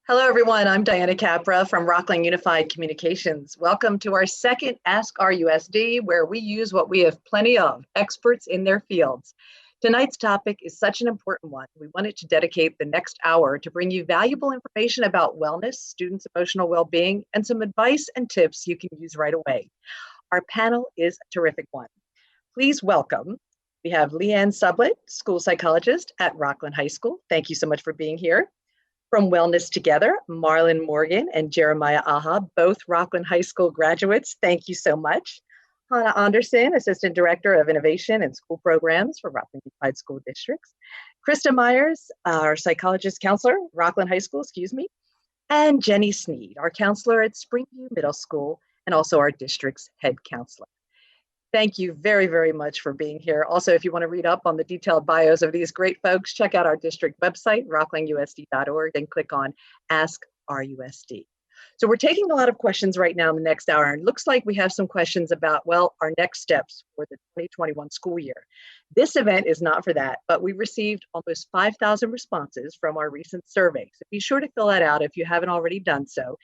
Hello, everyone. I'm Diana Capra from Rocklin Unified Communications. Welcome to our second Ask RUSD, where we use what we have plenty of, experts in their fields. Tonight's topic is such an important one. We wanted to dedicate the next hour to bring you valuable information about wellness, students' emotional well-being, and some advice and tips you can use right away. Our panel is a terrific one. Please welcome, we have Leanne Sublett, school psychologist at Rocklin High School. Thank you so much for being here. From Wellness Together, Marlon Morgan and Jeremiah Aha, both Rocklin High School graduates. Thank you so much. Hannah Anderson, Assistant Director of Innovation and School Programs for Rocklin Unified School Districts. Krista Myers, our psychologist counselor, Rocklin High School, and Jenny Sneed, our counselor at Springview Middle School and also our district's head counselor. Thank you very, very much for being here. Also, if you want to read up on the detailed bios of these great folks, check out our district website, rocklinusd.org, and click on Ask RUSD. So we're taking a lot of questions right now in the next hour, and it looks like we have some questions about, well, our next steps for the 2021 school year. This event is not for that, but we received almost 5,000 responses from our recent survey. So be sure to fill that out if you haven't already done so.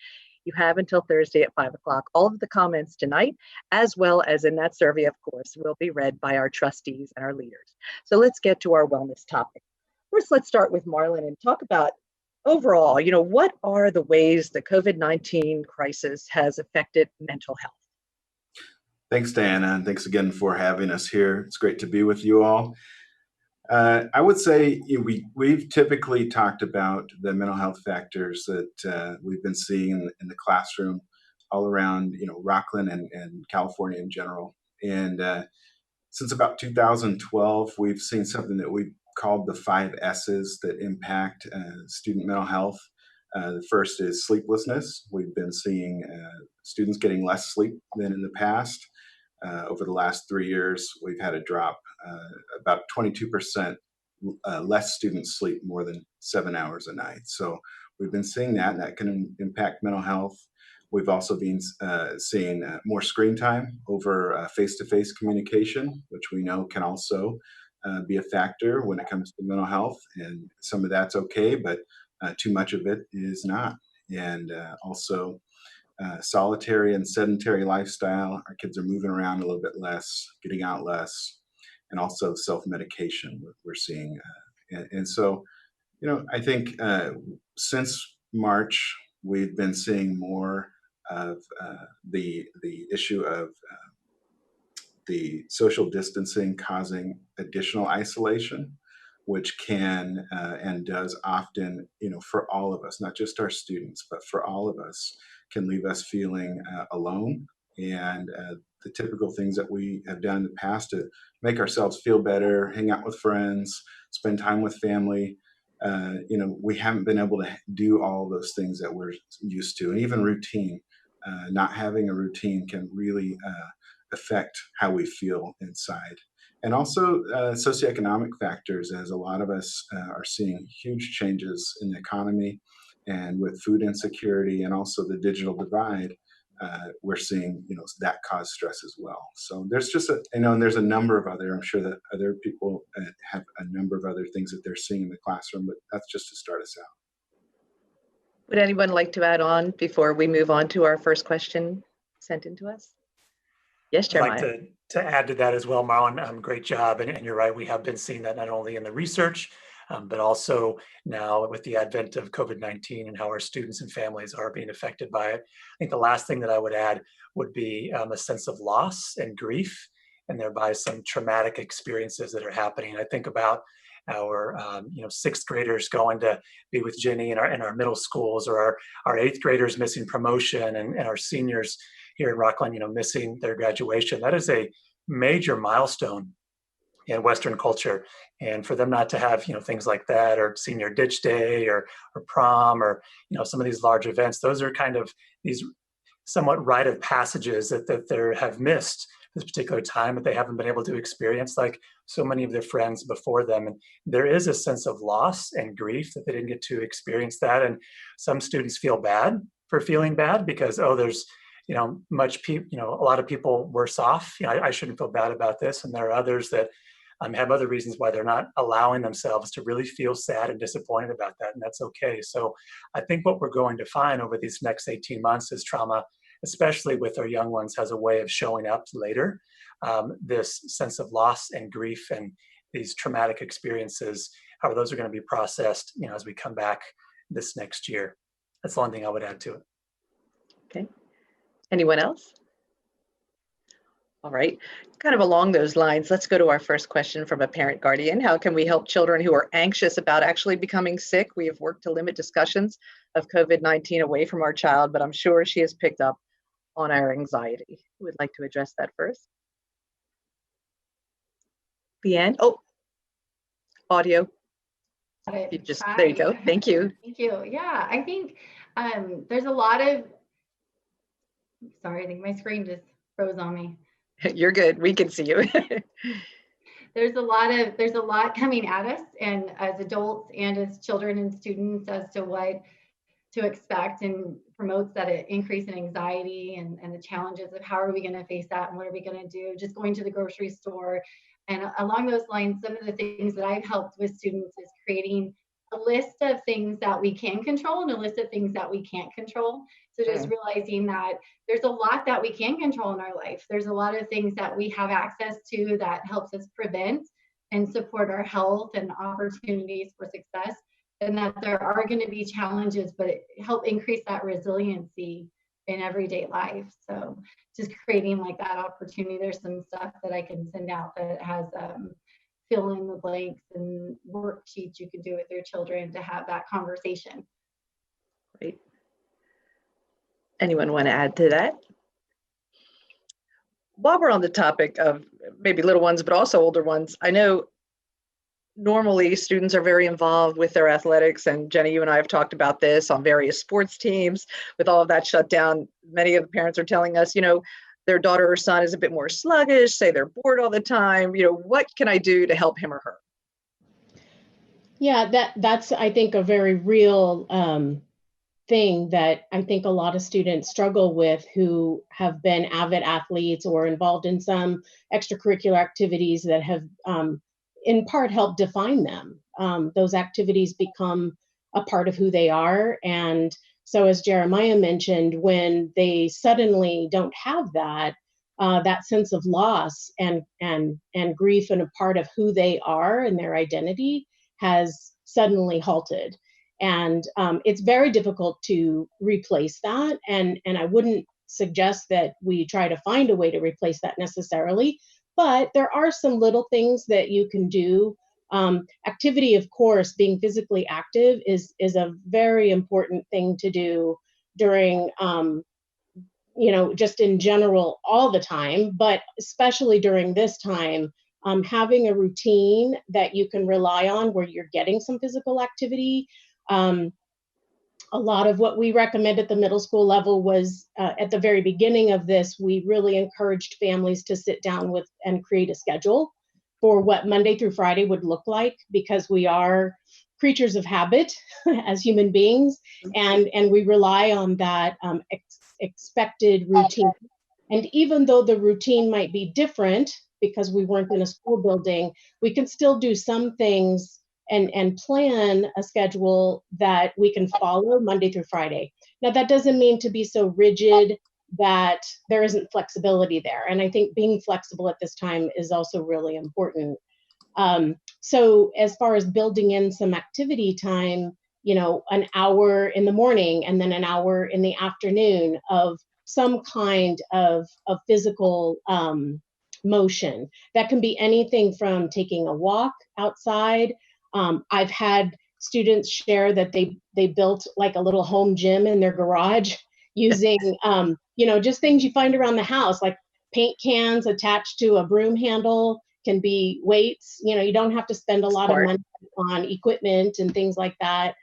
You have until Thursday at 5 o'clock. All of the comments tonight, as well as in that survey, of course, will be read by our trustees and our leaders. So let's get to our wellness topic. First, let's start with Marlon and talk about overall, what are the ways the COVID-19 crisis has affected mental health? Thanks, Diana, and thanks again for having us here. It's great to be with you all. I would say we've typically talked about the mental health factors that we've been seeing in the classroom all around, Rocklin and California in general. And since about 2012, we've seen something that we've called the 5 S's that impact student mental health. The first is sleeplessness. We've been seeing students getting less sleep than in the past. Over the last 3 years, we've had a drop, about 22% less students sleep more than 7 hours a night. So we've been seeing that, and that can impact mental health. We've also been seeing more screen time over face-to-face communication, which we know can also be a factor when it comes to mental health. And some of that's okay, but too much of it is not. And also, solitary and sedentary lifestyle. Our kids are moving around a little bit less, getting out less, and also self-medication we're seeing. And so, I think since March, we've been seeing more of the issue of the social distancing causing additional isolation, which can and does often, for all of us, not just our students, but for all of us, can leave us feeling alone. And the typical things that we have done in the past to make ourselves feel better, hang out with friends, spend time with family, we haven't been able to do all those things that we're used to. And even routine, not having a routine can really affect how we feel inside. And also socioeconomic factors, as a lot of us are seeing huge changes in the economy and with food insecurity and also the digital divide, we're seeing, that cause stress as well. So there's just and there's a number of other, I'm sure that other people have a number of other things that they're seeing in the classroom, but that's just to start us out. Would anyone like to add on before we move on to our first question sent in to us? Yes, Jeremiah. I'd like to add to that as well, Marlon. Great job. And you're right, we have been seeing that not only in the research, but also now with the advent of COVID-19 and how our students and families are being affected by it. I think the last thing that I would add would be a sense of loss and grief, and thereby some traumatic experiences that are happening. I think about our 6th graders going to be with Jenny in our middle schools, or our 8th graders missing promotion, and our seniors here in Rocklin, missing their graduation. That is a major milestone in Western culture. And for them not to have, things like that, or senior ditch day, or prom, or, some of these large events, those are kind of these somewhat rite of passages that they have missed this particular time, that they haven't been able to experience like so many of their friends before them. And there is a sense of loss and grief that they didn't get to experience that. And some students feel bad for feeling bad because, there's a lot of people worse off. I shouldn't feel bad about this. And there are others that have other reasons why they're not allowing themselves to really feel sad and disappointed about that, and that's okay. So I think what we're going to find over these next 18 months is trauma, especially with our young ones, has a way of showing up later. This sense of loss and grief and these traumatic experiences, how those are going to be processed, as we come back this next year. That's the only thing I would add to it. Okay. Anyone else? All right. Kind of along those lines, let's go to our first question from a parent guardian. How can we help children who are anxious about actually becoming sick? We have worked to limit discussions of COVID-19 away from our child, but I'm sure she has picked up on our anxiety. Who would like to address that first? Leanne? Oh, audio. You just, there you go. Thank you. Thank you. Yeah, I think there's a lot of, sorry, I think my screen just froze on me. You're good. We can see you. There's a lot coming at us, and as adults and as children and students, as to what to expect, and promotes that increase in anxiety and the challenges of how are we going to face that and what are we going to do, just going to the grocery store. And along those lines, some of the things that I've helped with students is creating a list of things that we can control and a list of things that we can't control. So just realizing that there's a lot that we can control in our life. There's a lot of things that we have access to that helps us prevent and support our health and opportunities for success. And that there are going to be challenges, but help increase that resiliency in everyday life. So just creating like that opportunity. There's some stuff that I can send out that has fill in the blanks and worksheets you can do with your children to have that conversation. Great. Anyone want to add to that? While we're on the topic of maybe little ones, but also older ones, I know normally students are very involved with their athletics, and Jenny, you and I have talked about this on various sports teams. With all of that shut down, many of the parents are telling us, their daughter or son is a bit more sluggish, say they're bored all the time. What can I do to help him or her? Yeah, that's I think a very real thing that I think a lot of students struggle with who have been avid athletes or involved in some extracurricular activities that have in part helped define them. Those activities become a part of who they are. And so as Jeremiah mentioned, when they suddenly don't have that, that sense of loss and grief and a part of who they are and their identity has suddenly halted. And it's very difficult to replace that. And I wouldn't suggest that we try to find a way to replace that necessarily, but there are some little things that you can do. Activity, of course, being physically active is a very important thing to do during, just in general all the time, but especially during this time, having a routine that you can rely on where you're getting some physical activity. A lot of what we recommend at the middle school level was at the very beginning of this, we really encouraged families to sit down with and create a schedule for what Monday through Friday would look like, because we are creatures of habit as human beings, and we rely on that expected routine. And even though the routine might be different because we weren't in a school building, we can still do some things and plan a schedule that we can follow Monday through Friday. Now, that doesn't mean to be so rigid that there isn't flexibility there. And I think being flexible at this time is also really important. So as far as building in some activity time, an hour in the morning and then an hour in the afternoon of some kind of physical motion. That can be anything from taking a walk outside. I've had students share that they built like a little home gym in their garage using, just things you find around the house, like paint cans attached to a broom handle, can be weights. You don't have to spend a lot of money on equipment and things like that.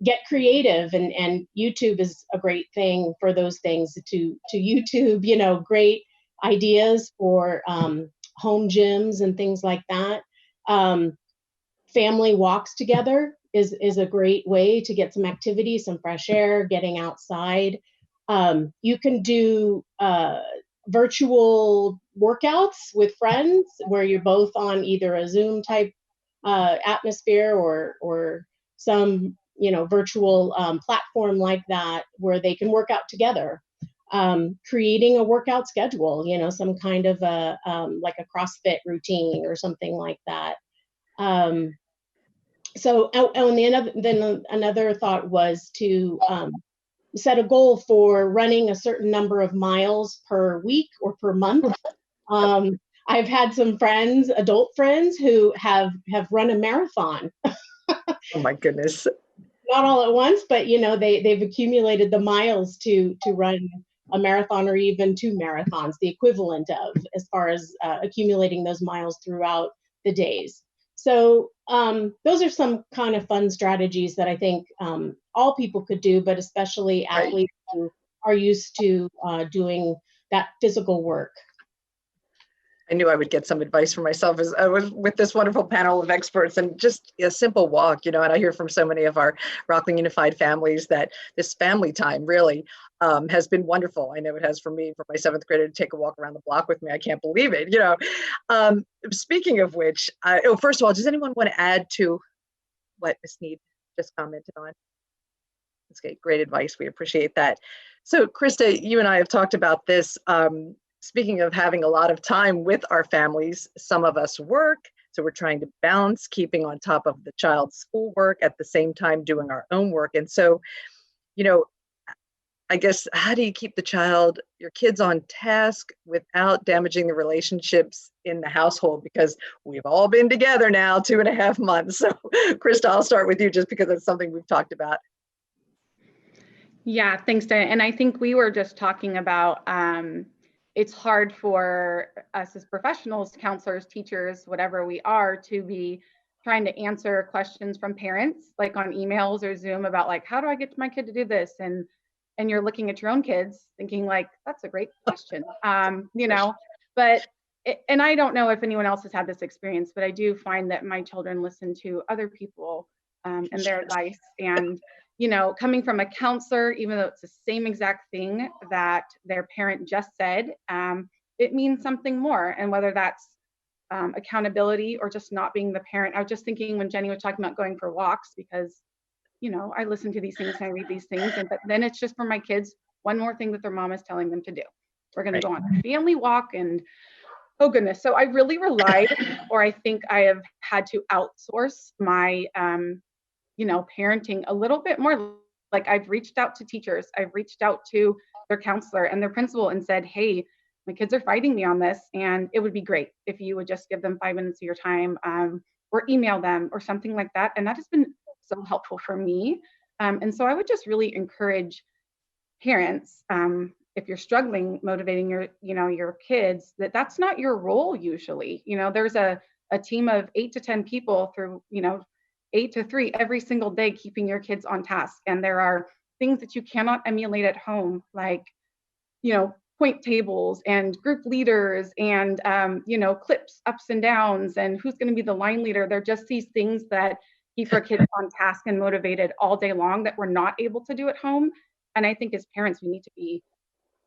Get creative, and YouTube is a great thing for those things, to YouTube, great ideas for home gyms and things like that. Family walks together is a great way to get some activity, some fresh air, getting outside. You can do virtual workouts with friends where you're both on either a Zoom type atmosphere or some, virtual platform like that where they can work out together. Creating a workout schedule, some kind of like a CrossFit routine or something like that. So, then another thought was to set a goal for running a certain number of miles per week or per month. I've had some friends, adult friends, who have run a marathon. Oh my goodness. Not all at once, but they've accumulated the miles to run a marathon or even 2 marathons, the equivalent of, as far as accumulating those miles throughout the days. So those are some kind of fun strategies that I think all people could do, but especially athletes who are used to doing that physical work. I knew I would get some advice for myself as I was with this wonderful panel of experts, and just a simple walk, and I hear from so many of our Rocklin Unified families that this family time really has been wonderful. I know it has for me, for my 7th grader to take a walk around the block with me. I can't believe it, Speaking of which, first of all, does anyone want to add to what Ms. Need just commented on? That's great advice. We appreciate that. So Krista, you and I have talked about this. Speaking of having a lot of time with our families, some of us work, so we're trying to balance keeping on top of the child's schoolwork at the same time doing our own work. And so, I guess, how do you keep your kids on task without damaging the relationships in the household? Because we've all been together now 2.5 months. So Krista, I'll start with you just because it's something we've talked about. Yeah, thanks, Diana. And I think we were just talking about it's hard for us as professionals, counselors, teachers, whatever we are, to be trying to answer questions from parents, like on emails or Zoom about like, how do I get my kid to do this? And you're looking at your own kids thinking like, that's a great question, but and I don't know if anyone else has had this experience, but I do find that my children listen to other people and their advice. And coming from a counselor, even though it's the same exact thing that their parent just said, it means something more. And whether that's accountability or just not being the parent. I was just thinking when Jenny was talking about going for walks, because, I listen to these things and I read these things, but then it's just for my kids, one more thing that their mom is telling them to do. We're going to go on a family walk, and oh goodness. So I really relied, or I think I have had to outsource my parenting a little bit more. Like, I've reached out to teachers, I've reached out to their counselor and their principal and said, hey, my kids are fighting me on this, and it would be great if you would just give them 5 minutes of your time, or email them or something like that. And that has been so helpful for me. And so I would just really encourage parents, if you're struggling motivating your kids, that's not your role usually. There's a team of 8 to 10 people through 8 to 3 every single day, keeping your kids on task. And there are things that you cannot emulate at home, like, point tables and group leaders and, clips, ups and downs, and who's going to be the line leader. They're just these things that keep our kids on task and motivated all day long that we're not able to do at home. And I think as parents, we need to be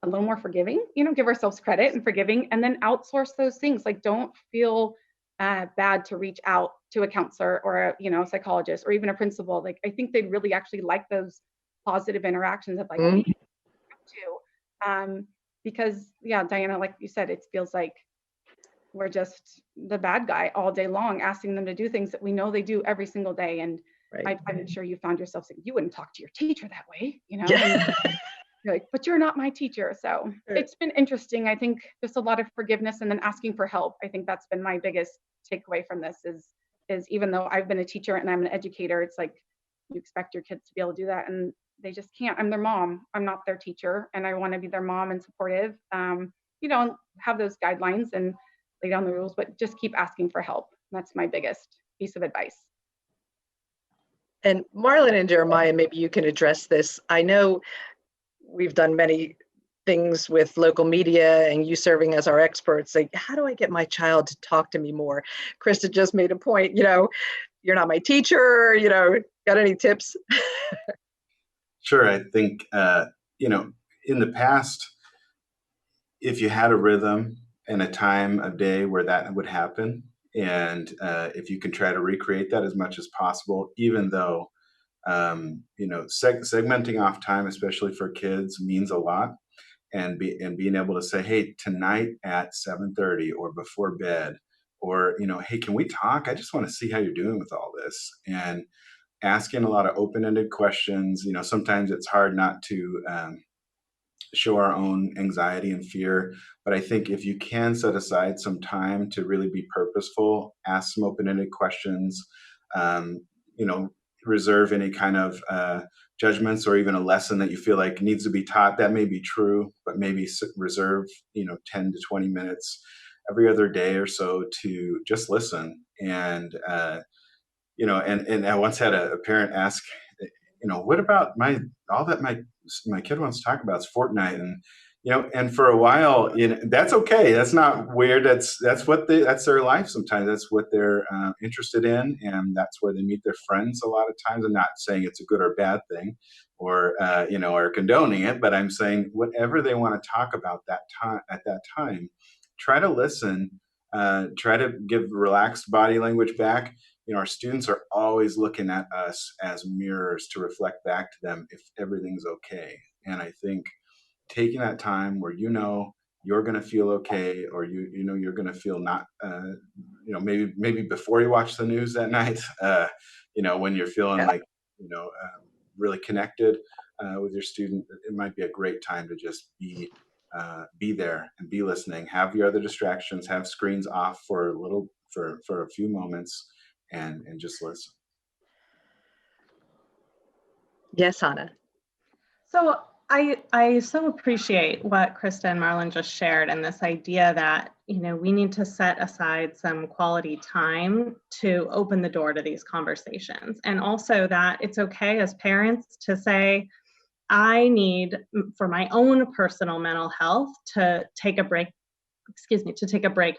a little more forgiving, give ourselves credit and forgiving, and then outsource those things. Like, don't feel bad to reach out to a counselor or a psychologist or even a principal. Like, I think they'd really actually like those positive interactions of like, me too. Because Diana, like you said, it feels like we're just the bad guy all day long, asking them to do things that we know they do every single day. And I'm sure you found yourself saying, you wouldn't talk to your teacher that way, Yeah. You're like, but you're not my teacher. So it's been interesting. I think just a lot of forgiveness and then asking for help. I think that's been my biggest takeaway from this is even though I've been a teacher and I'm an educator, it's like you expect your kids to be able to do that, and they just can't. I'm their mom. I'm not their teacher, and I want to be their mom and supportive, and have those guidelines and lay down the rules, but just keep asking for help. That's my biggest piece of advice. And Marlon and Jeremiah, maybe you can address this. I know we've done many things with local media and you serving as our experts. Like, how do I get my child to talk to me more? Krista just made a point, you're not my teacher, got any tips? Sure. I think, in the past, if you had a rhythm in a time of day where that would happen. And if you can try to recreate that as much as possible, even though, segmenting off time, especially for kids, means a lot. And being able to say, hey, tonight at 7:30 or before bed, or, hey, can we talk? I just want to see how you're doing with all this. And asking a lot of open-ended questions. Sometimes it's hard not to show our own anxiety and fear. But I think if you can set aside some time to really be purposeful, ask some open-ended questions, um, reserve any kind of judgments or even a lesson that you feel like needs to be taught. That may be true, but maybe reserve, 10 to 20 minutes every other day or so to just listen. And, and I once had a parent ask, what about all that my kid wants to talk about is Fortnite, and for a while, that's okay. That's not weird. That's their life. Sometimes that's what they're interested in, and that's where they meet their friends a lot of times. I'm not saying it's a good or bad thing, or or condoning it, but I'm saying whatever they want to talk about at that time, try to listen. Try to give relaxed body language back. Our students are always looking at us as mirrors to reflect back to them if everything's okay. And I think taking that time where you're going to feel okay, or you're going to feel not, maybe before you watch the news that night, when you're feeling like, really connected with your student, it might be a great time to just be there and be listening. Have your other distractions, have screens off for a few moments, and just listen. Yes, Hannah. So I so appreciate what Krista and Marlon just shared, and this idea that, we need to set aside some quality time to open the door to these conversations. And also that it's okay as parents to say, I need, for my own personal mental health, to take a break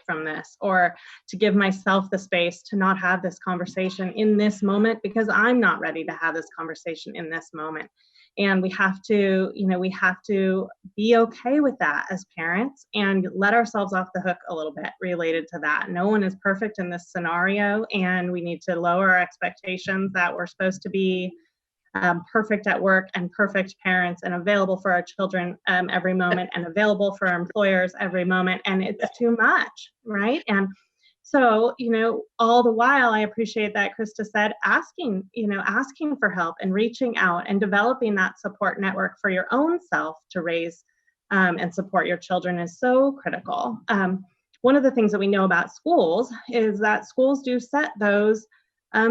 from this, or to give myself the space to not have this conversation in this moment because I'm not ready to have this conversation in this moment. And we have to be okay with that as parents and let ourselves off the hook a little bit related to that. No one is perfect in this scenario, and we need to lower our expectations that we're supposed to be perfect at work and perfect parents and available for our children every moment and available for our employers every moment. And it's too much, right? And so, all the while, I appreciate that Krista said, asking for help and reaching out and developing that support network for your own self to raise and support your children is so critical. One of the things that we know about schools is that schools do set those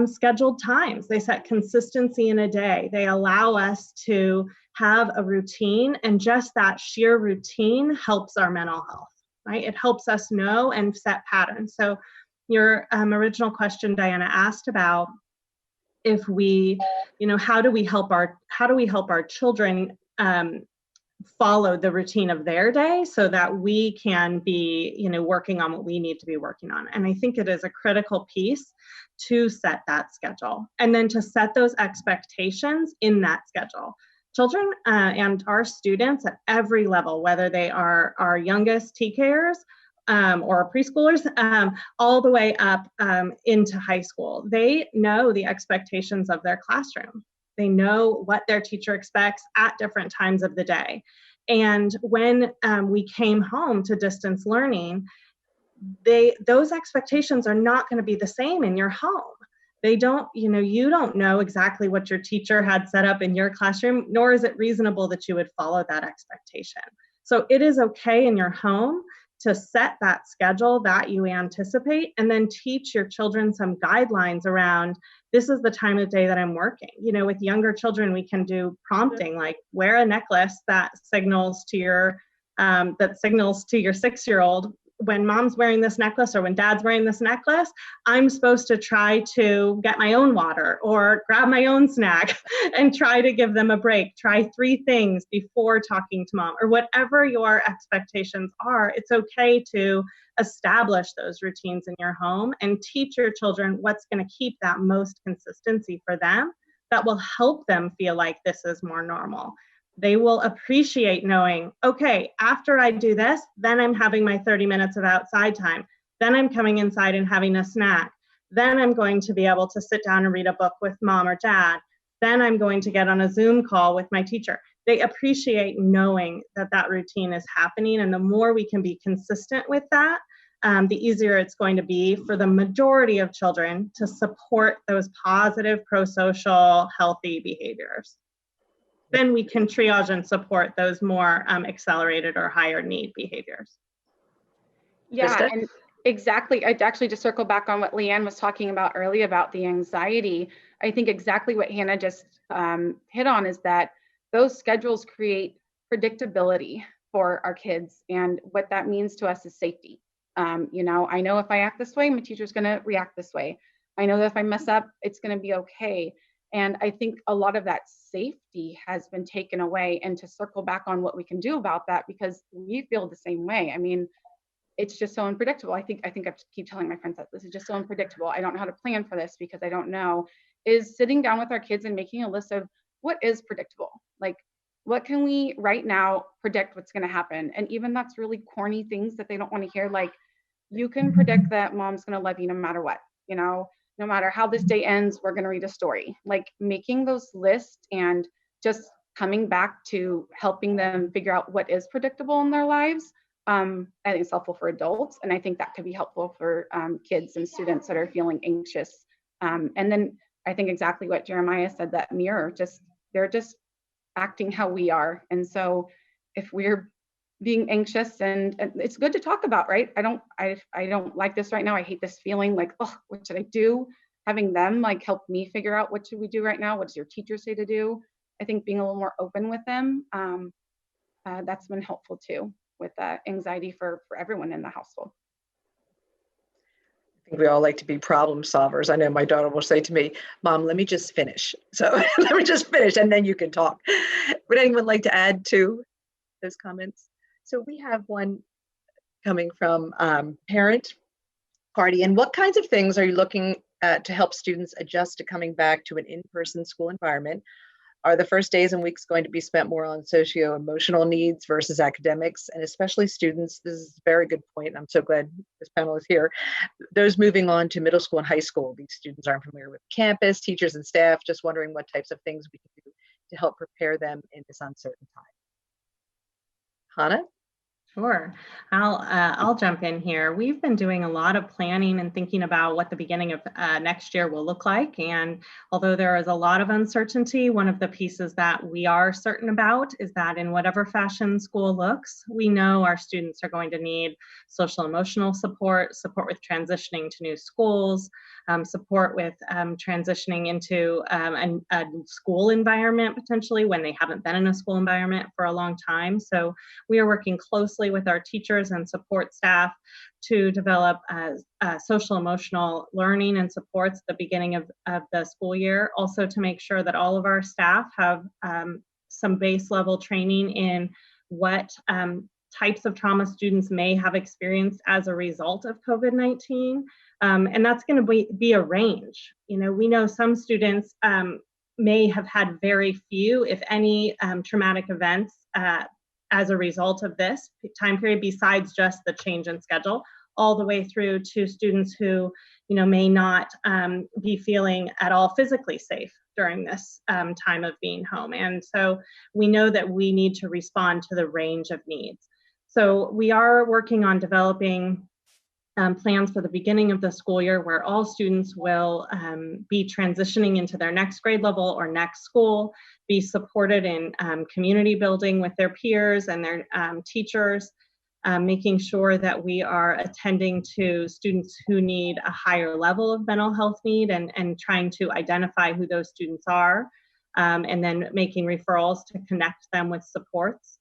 scheduled times. They set consistency in a day. They allow us to have a routine, and just that sheer routine helps our mental health, right? It helps us know and set patterns. So your original question, Diana, asked about if we, how do we help our children follow the routine of their day so that we can be, working on what we need to be working on. And I think it is a critical piece to set that schedule and then to set those expectations in that schedule. Children and our students at every level, whether they are our youngest TKers or preschoolers, all the way up into high school, they know the expectations of their classroom. They know what their teacher expects at different times of the day. And when we came home to distance learning, those expectations are not going to be the same in your home. They don't, you don't know exactly what your teacher had set up in your classroom, nor is it reasonable that you would follow that expectation. So it is okay in your home to set that schedule that you anticipate, and then teach your children some guidelines around, this is the time of day that I'm working. With younger children, we can do prompting, like wear a necklace that signals to your 6-year-old, when mom's wearing this necklace or when dad's wearing this necklace, I'm supposed to try to get my own water or grab my own snack and try to give them a break. Try 3 things before talking to mom, or whatever your expectations are. It's okay to establish those routines in your home and teach your children what's going to keep that most consistency for them, that will help them feel like this is more normal. They will appreciate knowing, okay, after I do this, then I'm having my 30 minutes of outside time. Then I'm coming inside and having a snack. Then I'm going to be able to sit down and read a book with mom or dad. Then I'm going to get on a Zoom call with my teacher. They appreciate knowing that that routine is happening. And the more we can be consistent with that, the easier it's going to be for the majority of children to support those positive, pro-social, healthy behaviors. Then we can triage and support those more accelerated or higher need behaviors. Yeah, and exactly. I'd actually just circle back on what Leanne was talking about earlier about the anxiety. I think exactly what Hannah just hit on is that those schedules create predictability for our kids, and what that means to us is safety. You know, I know if I act this way, my teacher's going to react this way. I know that if I mess up, it's going to be okay. And I think a lot of that safety has been taken away. And to circle back on what we can do about that, because we feel the same way. I mean, it's just so unpredictable. I think I keep telling my friends that this is just so unpredictable. I don't know how to plan for this because I don't know. Is sitting down with our kids and making a list of what is predictable. Like, what can we right now predict what's going to happen? And even that's really corny things that they don't want to hear. Like, you can predict that mom's going to love you no matter what, you know, no matter how this day ends, we're going to read a story. Like, making those lists and just coming back to helping them figure out what is predictable in their lives. I think it's helpful for adults. And I think that could be helpful for kids and students that are feeling anxious. And then I think exactly what Jeremiah said, that mirror, they're just acting how we are. And so if we're being anxious, and it's good to talk about, right? I don't like this right now. I hate this feeling, like, oh, what should I do? Having them like help me figure out what should we do right now? What does your teacher say to do? I think being a little more open with them, that's been helpful too, with anxiety for everyone in the household. I think we all like to be problem solvers. I know my daughter will say to me, Mom, let me just finish. So let me just finish and then you can talk. Would anyone like to add to those comments? So we have one coming from ParentGuardian. What kinds of things are you looking at to help students adjust to coming back to an in-person school environment? Are the first days and weeks going to be spent more on socio-emotional needs versus academics, and especially students? This is a very good point, and I'm so glad this panel is here. Those moving on to middle school and high school, these students aren't familiar with campus, teachers and staff, just wondering what types of things we can do to help prepare them in this uncertain time. Hannah? Sure. I'll jump in here. We've been doing a lot of planning and thinking about what the beginning of next year will look like. And although there is a lot of uncertainty, one of the pieces that we are certain about is that in whatever fashion school looks, we know our students are going to need social emotional support, support with transitioning to new schools, support with transitioning into a school environment potentially when they haven't been in a school environment for a long time. So we are working closely with our teachers and support staff to develop social emotional learning and supports at the beginning of the school year. Also to make sure that all of our staff have some base level training in what types of trauma students may have experienced as a result of COVID-19. And that's going to be a range. You know, we know some students may have had very few, if any, traumatic events as a result of this time period, besides just the change in schedule, all the way through to students who, you know, may not be feeling at all physically safe during this time of being home. And so we know that we need to respond to the range of needs. So we are working on developing plans for the beginning of the school year where all students will be transitioning into their next grade level or next school, be supported in community building with their peers and their teachers, making sure that we are attending to students who need a higher level of mental health need and trying to identify who those students are, and then making referrals to connect them with supports.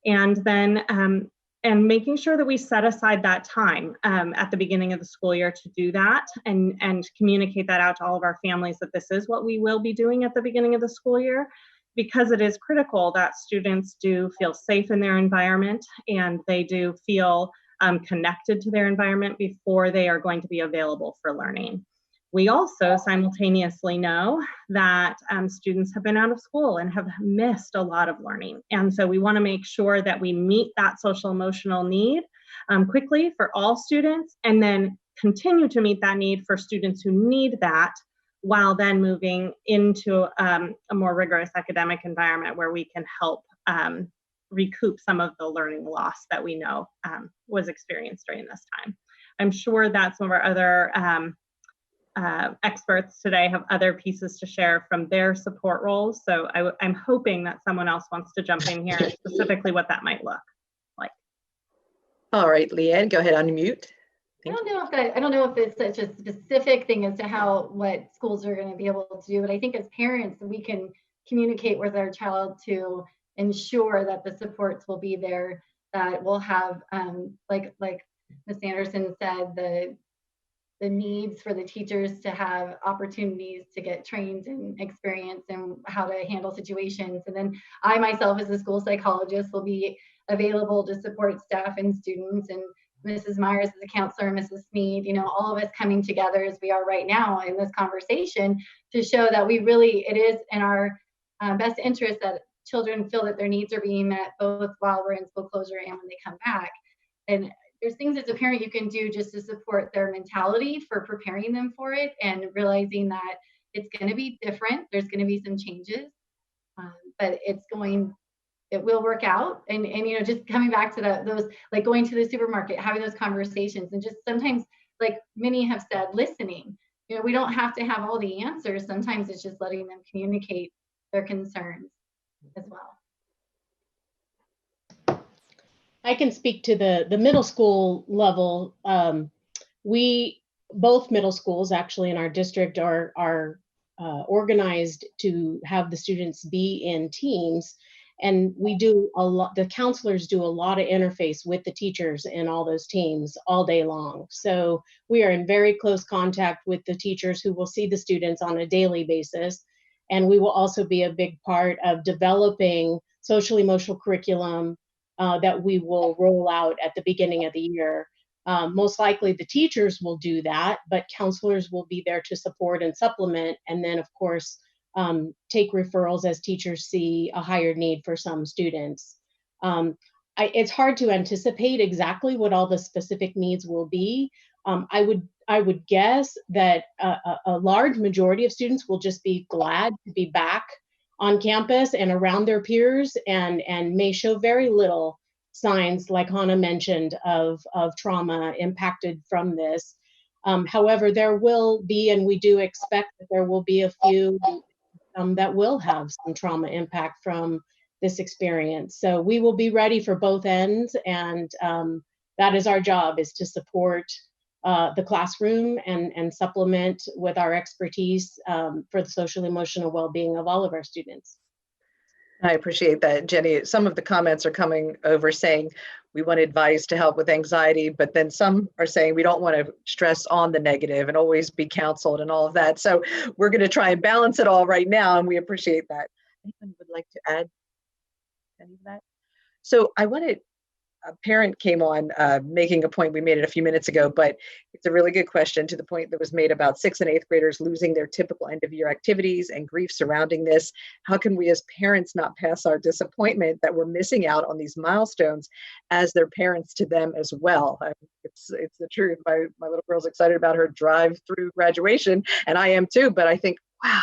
And then and making sure that we set aside that time at the beginning of the school year to do that and communicate that out to all of our families that this is what we will be doing at the beginning of the school year, because it is critical that students do feel safe in their environment and they do feel connected to their environment before they are going to be available for learning. We also simultaneously know that students have been out of school and have missed a lot of learning. And so we want to make sure that we meet that social emotional need quickly for all students, and then continue to meet that need for students who need that, while then moving into a more rigorous academic environment where we can help recoup some of the learning loss that we know was experienced during this time. I'm sure that some of our other experts today have other pieces to share from their support roles. So I'm hoping that someone else wants to jump in here and specifically what that might look like. All right, Leanne, go ahead, unmute. I don't know if it's such a specific thing as to what schools are going to be able to do, but I think as parents, we can communicate with our child to ensure that the supports will be there, that we'll have, like Ms. Anderson said, the needs for the teachers to have opportunities to get trained and experience and how to handle situations. And then I myself as a school psychologist will be available to support staff and students, and Mrs. Myers as a counselor, Mrs. Smead, all of us coming together as we are right now in this conversation to show that it is in our best interest that children feel that their needs are being met both while we're in school closure and when they come back. And there's things as a parent you can do just to support their mentality for preparing them for it and realizing that it's going to be different. There's going to be some changes, but it will work out. And just coming back to those, like going to the supermarket, having those conversations, and just sometimes, like many have said, listening. We don't have to have all the answers. Sometimes it's just letting them communicate their concerns as well. I can speak to the middle school level. Both middle schools actually in our district are organized to have the students be in teams. And we do the counselors do a lot of interface with the teachers in all those teams all day long. So we are in very close contact with the teachers who will see the students on a daily basis. And we will also be a big part of developing social emotional curriculum that we will roll out at the beginning of the year. Most likely the teachers will do that, but counselors will be there to support and supplement. And then of course, take referrals as teachers see a higher need for some students. It's hard to anticipate exactly what all the specific needs will be. I would guess that a large majority of students will just be glad to be back on campus and around their peers, and may show very little signs, like Hannah mentioned, of trauma impacted from this. However, there will be, and we do expect that there will be a few that will have some trauma impact from this experience. So we will be ready for both ends, and that is our job, is to support the classroom and supplement with our expertise for the social emotional well-being of all of our students. I appreciate that, Jenny. Some of the comments are coming over saying we want advice to help with anxiety, but then some are saying we don't want to stress on the negative and always be counseled and all of that. So we're going to try and balance it all right now, and we appreciate that. Anyone would like to add any of that? So I wanted, a parent came on making a point, we made it a few minutes ago, but it's a really good question to the point that was made about 6th and 8th graders losing their typical end of year activities and grief surrounding this. How can we as parents not pass our disappointment that we're missing out on these milestones as their parents to them as well? It's the truth. My little girl's excited about her drive through graduation, and I am too, but I think, wow,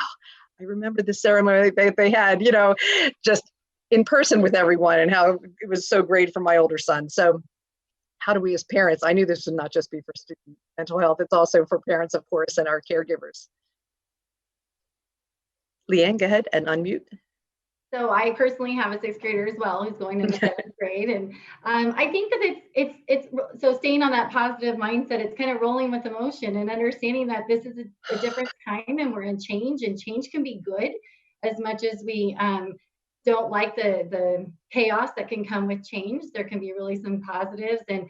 I remember the ceremony that they had, just in person with everyone, and how it was so great for my older son. So how do we as parents, I knew this would not just be for student mental health, it's also for parents, of course, and our caregivers. Leanne, go ahead and unmute. So I personally have a 6th grader as well who's going into 7th grade. And I think that it's so staying on that positive mindset, it's kind of rolling with emotion and understanding that this is a different time and we're in change, and change can be good as much as we don't like the chaos that can come with change. There can be really some positives. And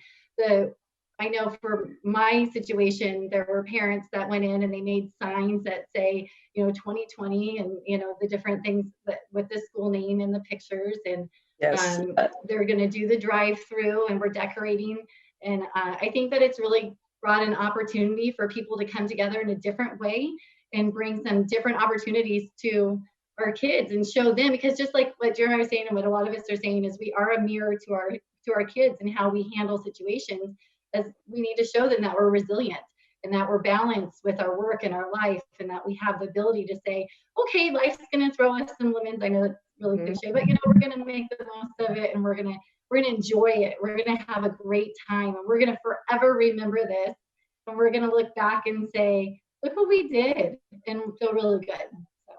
I know for my situation, there were parents that went in and they made signs that say, 2020, and the different things that with the school name in the pictures, and yes, they're going to do the drive-through, and we're decorating. And I think that it's really brought an opportunity for people to come together in a different way and bring some different opportunities to our kids and show them, because just like what Jeremiah was saying and what a lot of us are saying is we are a mirror to our kids and how we handle situations, as we need to show them that we're resilient and that we're balanced with our work and our life, and that we have the ability to say, okay, life's going to throw us some lemons. I know that's really cliche, but we're going to make the most of it, and we're going to enjoy it. We're going to have a great time, and we're going to forever remember this, and we're going to look back and say, look what we did, and feel really good. So.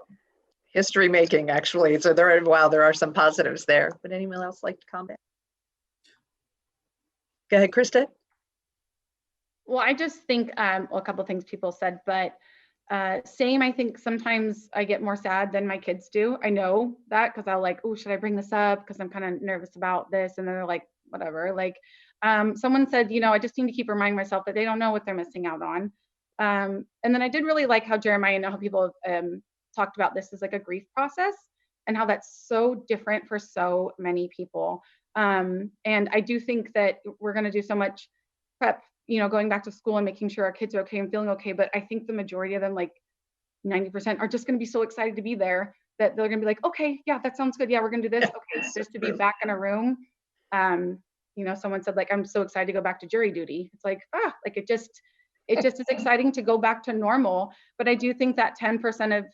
History making, actually. So there are some positives there. Would anyone else like to comment? Go ahead, Krista. Well, I just think a couple of things people said, but same, I think sometimes I get more sad than my kids do. I know that because I'll like, oh, should I bring this up? Because I'm kind of nervous about this. And then they're like, whatever. Like someone said, I just need to keep reminding myself that they don't know what they're missing out on. And then I did really like how Jeremiah and how people talked about this as like a grief process and how that's so different for so many people. And I do think that we're going to do so much prep, going back to school and making sure our kids are okay and feeling okay. But I think the majority of them, like 90%, are just going to be so excited to be there that they're going to be like, okay, yeah, that sounds good. Yeah, we're going to do this. Okay, just to be back in a room. Someone said like, I'm so excited to go back to jury duty. It's like, it just is exciting to go back to normal. But I do think that 10% of,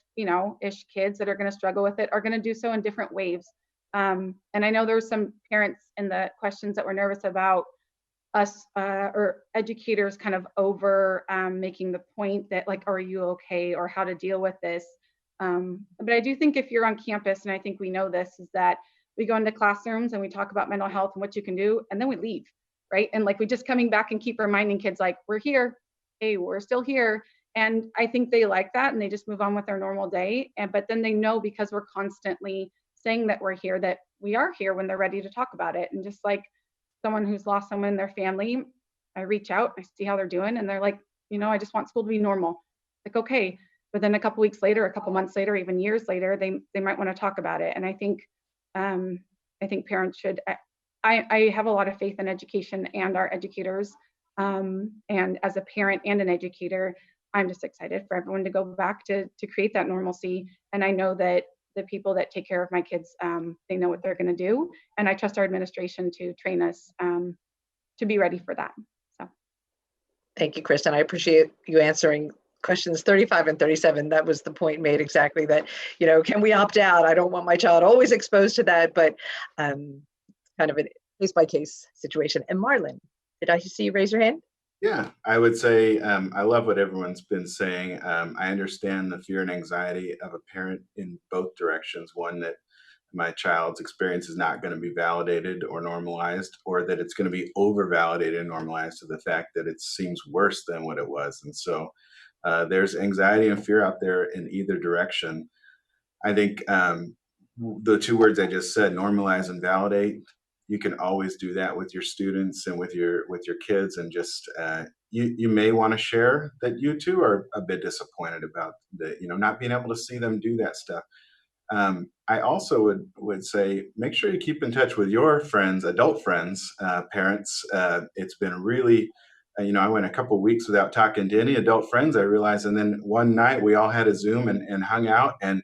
ish kids that are going to struggle with it are going to do so in different waves. And I know there were some parents in the questions that were nervous about us or educators kind of over making the point that like, are you okay, or how to deal with this. But I do think if you're on campus, and I think we know this, is that we go into classrooms and we talk about mental health and what you can do, and then we leave, right? And like we just coming back and keep reminding kids like, we're here, hey, we're still here. And I think they like that, and they just move on with their normal day. But then they know, because we're constantly saying that we're here, that we are here when they're ready to talk about it. And just like someone who's lost someone in their family, I reach out, I see how they're doing, and they're like, I just want school to be normal. Like, okay. But then a couple weeks later, a couple months later, even years later, they might want to talk about it. And I think parents should, I have a lot of faith in education and our educators. And as a parent and an educator, I'm just excited for everyone to go back to create that normalcy. And I know that the people that take care of my kids, they know what they're going to do. And I trust our administration to train us to be ready for that. So. Thank you, Kristen. I appreciate you answering questions 35 and 37. That was the point made exactly, that, can we opt out? I don't want my child always exposed to that, but kind of a case-by-case situation. And Marlon, did I see you raise your hand? Yeah, I would say I love what everyone's been saying. I understand the fear and anxiety of a parent in both directions. One, that my child's experience is not going to be validated or normalized, or that it's going to be over-validated and normalized to the fact that it seems worse than what it was. And so there's anxiety and fear out there in either direction. I think the two words I just said, normalize and validate, you can always do that with your students and with your kids. And just you may want to share that you too are a bit disappointed about the not being able to see them do that stuff. I also would say, make sure you keep in touch with your friends, adult friends, parents. It's been really, I went a couple of weeks without talking to any adult friends, I realized. And then one night we all had a Zoom and hung out, and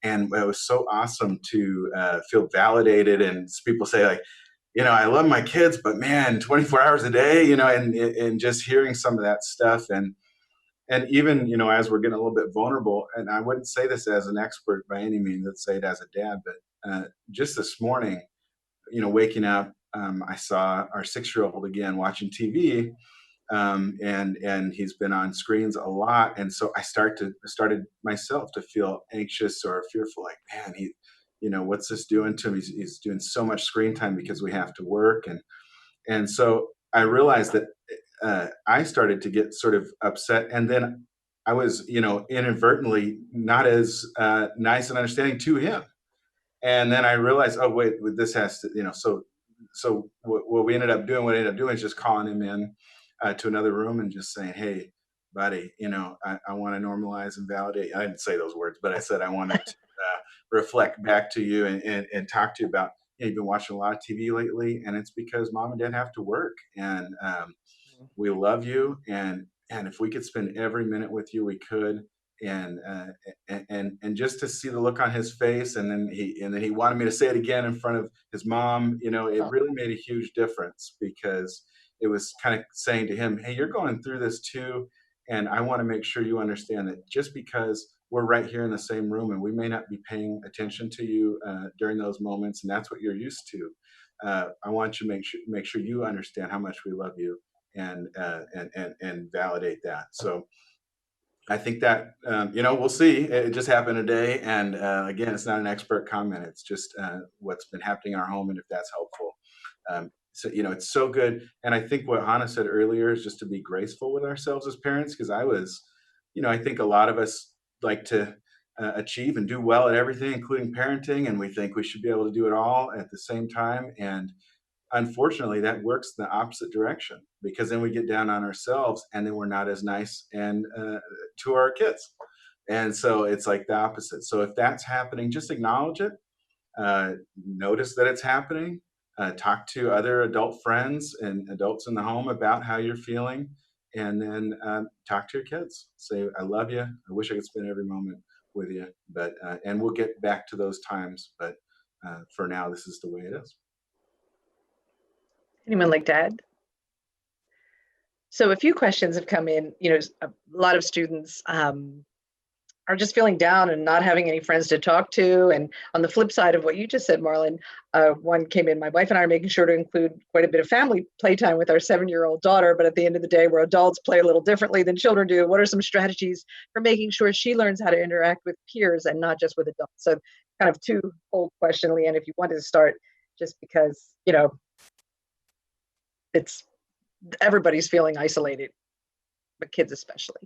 it was so awesome to feel validated. And people say like, I love my kids, but man, 24 hours a day, and just hearing some of that stuff. And even, as we're getting a little bit vulnerable, and I wouldn't say this as an expert by any means, let's say it as a dad, but just this morning, waking up, I saw our 6-year-old again watching TV, and he's been on screens a lot. And so I started myself to feel anxious or fearful, like, man, what's this doing to him? He's doing so much screen time because we have to work. And so I realized that I started to get sort of upset, and then I was, inadvertently not as nice and understanding to him. And then I realized, oh wait, this has to, so what we ended up doing is just calling him in to another room and just saying, hey, buddy, I want to normalize and validate. I didn't say those words, but I said I wanted to reflect back to you and talk to you about, you've been watching a lot of TV lately, and it's because mom and dad have to work. And we love you, and if we could spend every minute with you, we could. And just to see the look on his face, and then he wanted me to say it again in front of his mom. It really made a huge difference, because it was kind of saying to him, hey, you're going through this too, and I want to make sure you understand that just because we're right here in the same room and we may not be paying attention to you during those moments, and that's what you're used to, I want you to make sure you understand how much we love you, and validate that. So I think that, we'll see. It just happened today. And again, it's not an expert comment. It's just what's been happening in our home, and if that's helpful. So, it's so good. And I think what Hannah said earlier is just to be graceful with ourselves as parents, because I think a lot of us like to achieve and do well at everything, including parenting. And we think we should be able to do it all at the same time. And unfortunately, that works the opposite direction, because then we get down on ourselves, and then we're not as nice and to our kids. And so it's like the opposite. So if that's happening, just acknowledge it. Notice that it's happening. Talk to other adult friends and adults in the home about how you're feeling, and then talk to your kids. Say, I love you. I wish I could spend every moment with you. But and we'll get back to those times. But for now, this is the way it is. Anyone like to add? So a few questions have come in. A lot of students are just feeling down and not having any friends to talk to. And on the flip side of what you just said, Marlon, one came in, my wife and I are making sure to include quite a bit of family playtime with our 7-year-old daughter. But at the end of the day, we're adults, play a little differently than children do. What are some strategies for making sure she learns how to interact with peers and not just with adults? So kind of two-fold question, Leanne, if you wanted to start, just because, it's everybody's feeling isolated, but kids especially.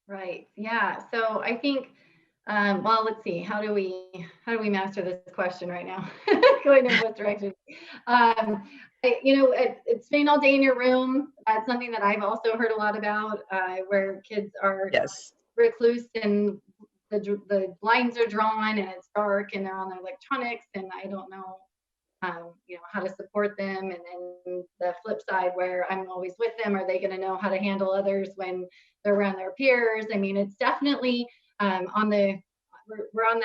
Right. Yeah. So I think, well, let's see. How do we master this question right now? Going in both directions. It's staying all day in your room. That's something that I've also heard a lot about, where kids are recluse and the blinds are drawn and it's dark and they're on their electronics, and I don't know. How to support them. And then the flip side, where I'm always with them, are they going to know how to handle others when they're around their peers? I mean, it's definitely we're on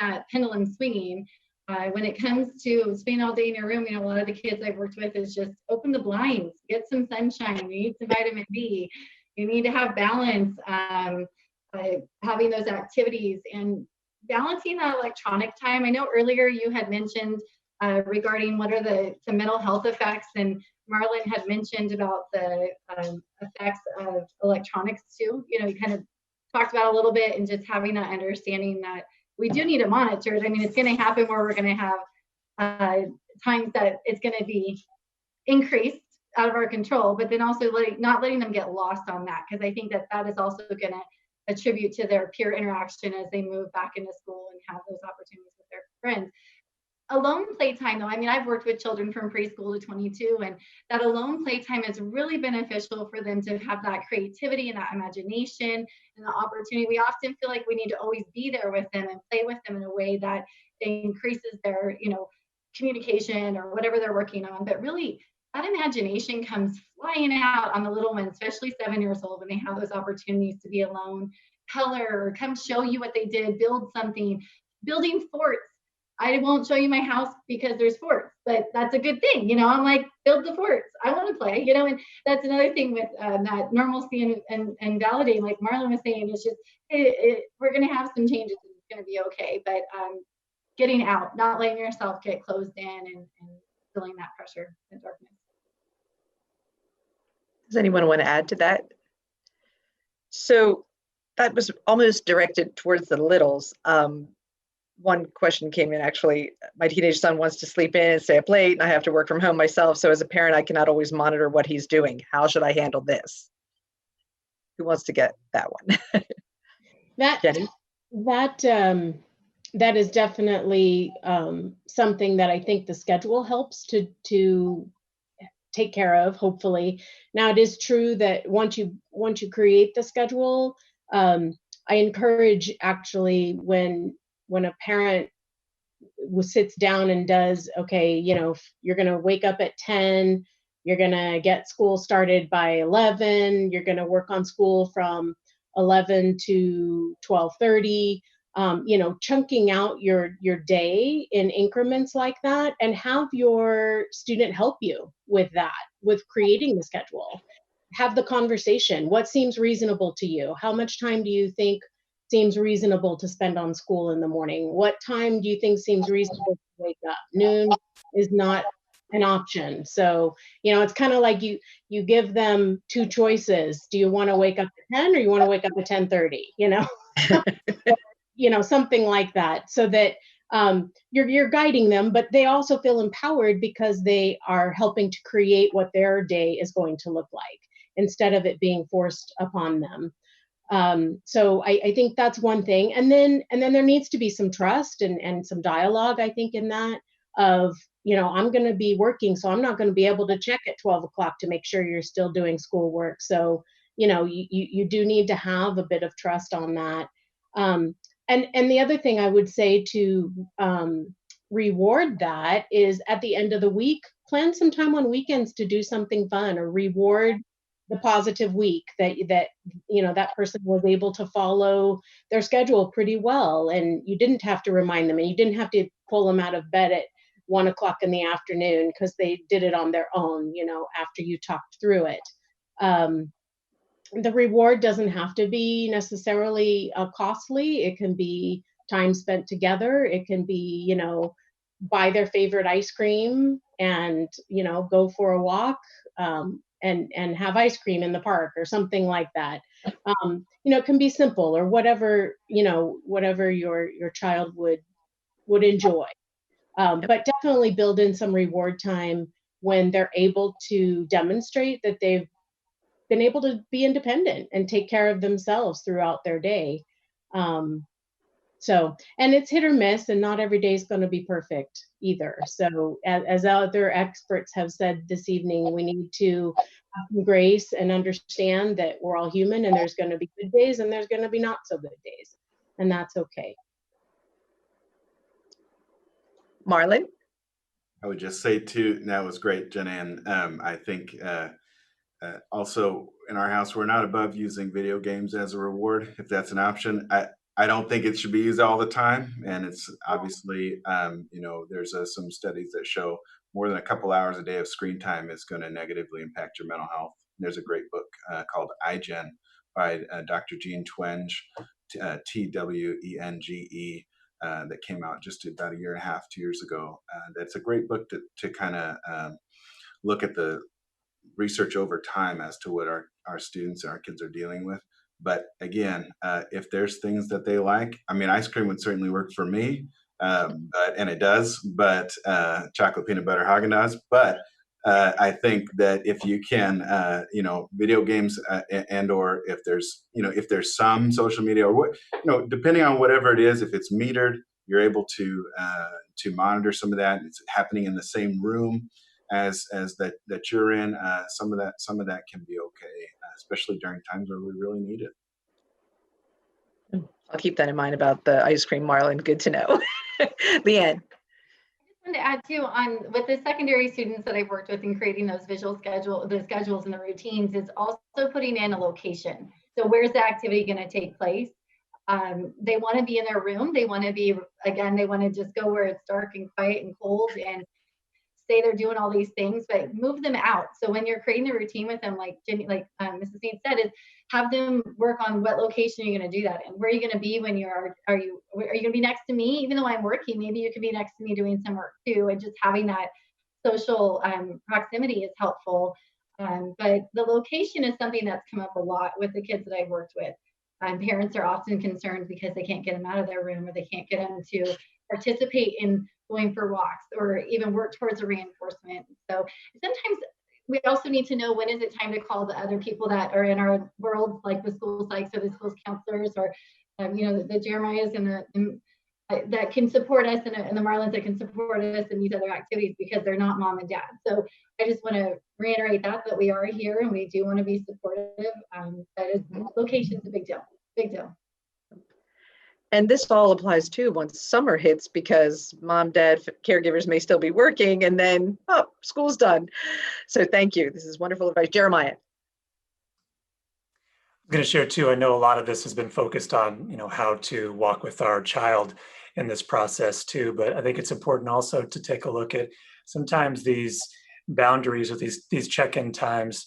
that pendulum swinging. When it comes to staying all day in your room, a lot of the kids I've worked with is just open the blinds, get some sunshine. You need some vitamin D. You need to have balance, having those activities and balancing that electronic time. I know earlier you had mentioned regarding what are the mental health effects, and Marlon had mentioned about the effects of electronics too. You kind of talked about a little bit, and just having that understanding that we do need to monitor it. I mean, it's going to happen where we're going to have times that it's going to be increased out of our control, but then also not letting them get lost on that, because I think that is also going to attribute to their peer interaction as they move back into school and have those opportunities with their friends. Alone playtime, though, I mean, I've worked with children from preschool to 22, and that alone playtime is really beneficial for them to have that creativity and that imagination and the opportunity. We often feel like we need to always be there with them and play with them in a way that increases their, communication or whatever they're working on. But really, that imagination comes flying out on the little ones, especially 7 years old, when they have those opportunities to be alone, color, or come show you what they did, build something, building forts. I won't show you my house because there's forts, but that's a good thing. I'm like, build the forts. I want to play, and that's another thing with that normalcy and validating, like Marlon was saying, it's just, we're going to have some changes. It's going to be okay. But getting out, not letting yourself get closed in and feeling that pressure and darkness. Does anyone want to add to that? So that was almost directed towards the littles. One question came in, actually. My teenage son wants to sleep in and stay up late, and I have to work from home myself. So as a parent, I cannot always monitor what he's doing. How should I handle this? Who wants to get that one? Jenny? That is definitely something that I think the schedule helps to take care of, hopefully. Now, it is true that once you create the schedule, I encourage, actually, when a parent sits down and does, okay, you're going to wake up at 10, you're going to get school started by 11, you're going to work on school from 11 to 12:30. Chunking out your day in increments like that, and have your student help you with that, with creating the schedule. Have the conversation. What seems reasonable to you? How much time do you think seems reasonable to spend on school in the morning? What time do you think seems reasonable to wake up? Noon is not an option. So, it's kind of like you give them two choices. Do you want to wake up at 10 or you want to wake up at 10:30? Something like that, so that you're guiding them, but they also feel empowered because they are helping to create what their day is going to look like, instead of it being forced upon them. So I think that's one thing. And then there needs to be some trust and some dialogue, I think, in that of, I'm going to be working, so I'm not going to be able to check at 12 o'clock to make sure you're still doing schoolwork. So, you do need to have a bit of trust on that. And the other thing I would say to reward that is, at the end of the week, plan some time on weekends to do something fun, or reward the positive week that person was able to follow their schedule pretty well, and you didn't have to remind them, and you didn't have to pull them out of bed at 1 o'clock in the afternoon because they did it on their own, after you talked through it. The reward doesn't have to be necessarily costly. It can be time spent together. It can be, buy their favorite ice cream and, go for a walk and have ice cream in the park or something like that. It can be simple, or whatever, whatever your child would enjoy. But definitely build in some reward time when they're able to demonstrate that they've been able to be independent and take care of themselves throughout their day. And it's hit or miss, and not every day is going to be perfect either. So as other experts have said this evening, we need to have some grace and understand that we're all human, and there's going to be good days and there's going to be not so good days, and that's okay. Marlon? I would just say too, that was great, Jen Ann. I think also in our house, we're not above using video games as a reward, if that's an option. I don't think it should be used all the time. And it's obviously, there's some studies that show more than a couple hours a day of screen time is going to negatively impact your mental health. There's a great book called iGen by Dr. Jean Twenge, Twenge, that came out just about a year and a half, 2 years ago. That's a great book to kind of look at the research over time as to what our students and our kids are dealing with. But again, if there's things that they like, ice cream would certainly work for me, and it does, but chocolate peanut butter Haagen-Dazs. But I think that if you can, video games and or if there's some social media or what, depending on whatever it is, if it's metered, you're able to monitor some of that. It's happening in the same room as that you're in. Some of that can be okay, especially during times where we really need it. I'll keep that in mind about the ice cream, Marlon. Good to know. Leanne. I just wanted to add too, with the secondary students that I've worked with in creating those the schedules and the routines, is also putting in a location. So where's the activity going to take place? They want to be in their room. They want to just go where it's dark and quiet and cold and say they're doing all these things, but move them out. So when you're creating the routine with them, like Mrs. Mead said, is have them work on what location you're going to do that and where are you going to be when are you going to be next to me? Even though I'm working, maybe you could be next to me doing some work too. And just having that social proximity is helpful. But the location is something that's come up a lot with the kids that I've worked with. Parents are often concerned because they can't get them out of their room, or they can't get them to participate in going for walks or even work towards a reinforcement. So sometimes we also need to know when is it time to call the other people that are in our world, like the school psychs or the school counselors, or the Jeremiahs and that can support us, and the Marlins that can support us in these other activities, because they're not mom and dad. So I just want to reiterate that we are here and we do want to be supportive. Location is a big deal. And this all applies too once summer hits, because mom, dad, caregivers may still be working, and then, oh, school's done. So thank you. This is wonderful advice. Jeremiah. I'm going to share too, I know a lot of this has been focused on, how to walk with our child in this process too, but I think it's important also to take a look at sometimes these boundaries or these check-in times.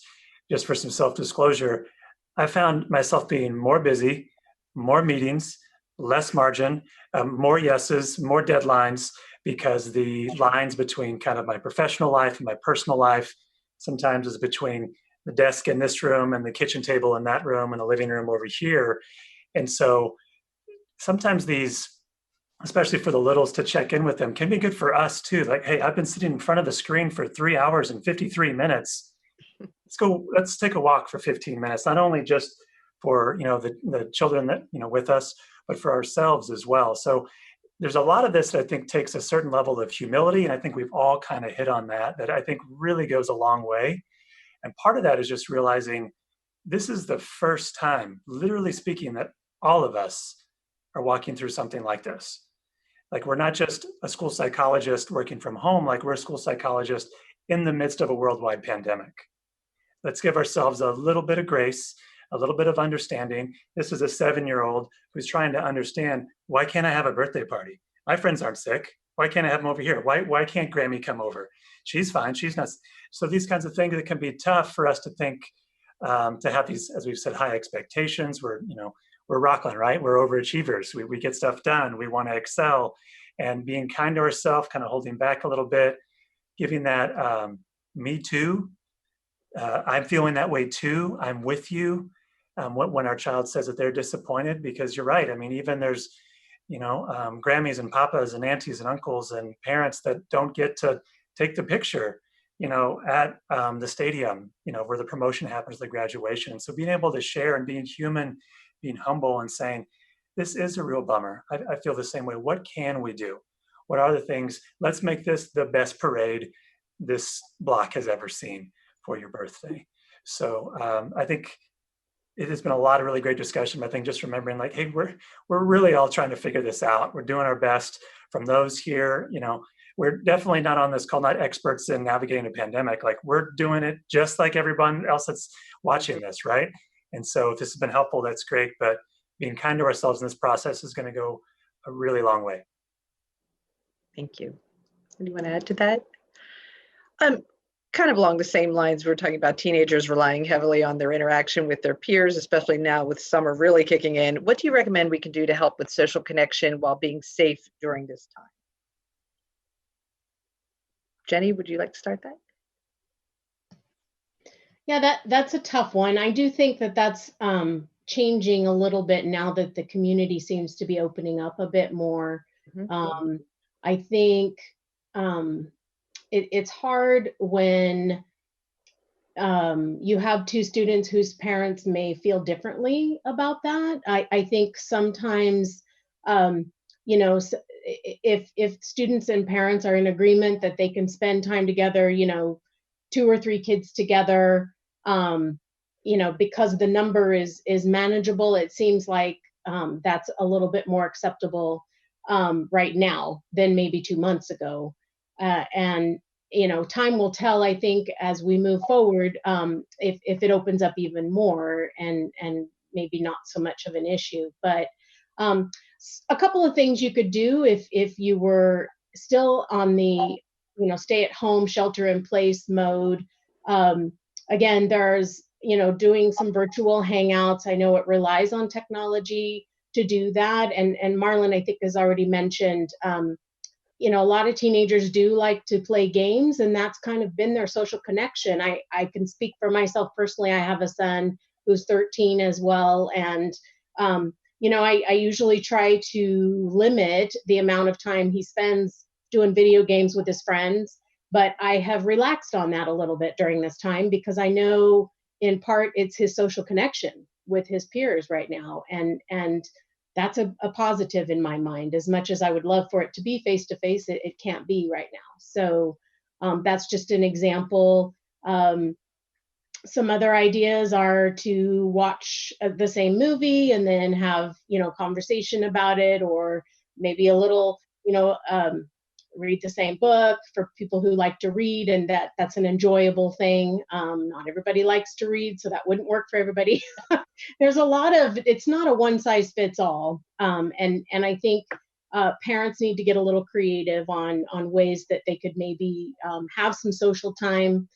Just for some self-disclosure, I found myself being more busy, more meetings, less margin, more yeses, more deadlines, because the lines between kind of my professional life and my personal life sometimes is between the desk in this room and the kitchen table in that room and the living room over here. And so sometimes these, especially for the littles, to check in with them can be good for us too. Like, hey, I've been sitting in front of the screen for 3 hours and 53 minutes. Let's take a walk for 15 minutes, not only just for, the children that, with us, but for ourselves as well. So there's a lot of this that I think takes a certain level of humility. And I think we've all kind of hit on that I think really goes a long way. And part of that is just realizing this is the first time, literally speaking, that all of us are walking through something like this. Like, we're not just a school psychologist working from home, like we're a school psychologist in the midst of a worldwide pandemic. Let's give ourselves a little bit of grace, a little bit of understanding. This is a 7-year-old who's trying to understand, why can't I have a birthday party? My friends aren't sick. Why can't I have them over here? Why can't Grammy come over? She's fine, she's not. So these kinds of things that can be tough for us to think, to have these, as we've said, high expectations. We're Rocklin, right? We're overachievers. We get stuff done. We want to excel, and being kind to ourselves, kind of holding back a little bit, giving that me too. I'm feeling that way too. I'm with you. When our child says that they're disappointed, because you're right. I mean, even there's, Grammies and papas and aunties and uncles and parents that don't get to take the picture, at the stadium, where the promotion happens, the graduation. So being able to share and being human, being humble and saying, this is a real bummer. I feel the same way. What can we do? What are the things? Let's make this the best parade this block has ever seen for your birthday. So I think it has been a lot of really great discussion. I think just remembering, like, hey, we're really all trying to figure this out. We're doing our best. From those here, we're definitely not on this call, not experts in navigating a pandemic. Like, we're doing it just like everyone else that's watching this, right? And so if this has been helpful, that's great. But being kind to ourselves in this process is going to go a really long way. Thank you. Anyone add to that? Kind of along the same lines, we're talking about teenagers relying heavily on their interaction with their peers, especially now with summer really kicking in. What do you recommend we can do to help with social connection while being safe during this time? Jenny, would you like to start that? Yeah, that's a tough one. I do think that's changing a little bit now that the community seems to be opening up a bit more. Mm-hmm. I think it's hard when you have two students whose parents may feel differently about that. I think sometimes, if students and parents are in agreement that they can spend time together, 2 or 3 kids together, because the number is manageable, it seems like that's a little bit more acceptable right now than maybe 2 months ago. And time will tell, I think, as we move forward, if it opens up even more and maybe not so much of an issue. But a couple of things you could do if you were still on the stay at home, shelter in place mode. Again, there's doing some virtual hangouts. I know it relies on technology to do that, and Marlon, I think, has already mentioned. A lot of teenagers do like to play games, and that's kind of been their social connection. I can speak for myself personally. I have a son who's 13 as well. And, I usually try to limit the amount of time he spends doing video games with his friends, but I have relaxed on that a little bit during this time because I know in part it's his social connection with his peers right now. And that's a positive in my mind. As much as I would love for it to be face-to-face, it can't be right now. So that's just an example. Some other ideas are to watch the same movie and then have, conversation about it, or maybe a little, read the same book for people who like to read, and that's an enjoyable thing. Not everybody likes to read, so that wouldn't work for everybody. There's a lot of, it's not a one size fits all. And I think parents need to get a little creative on ways that they could maybe have some social time.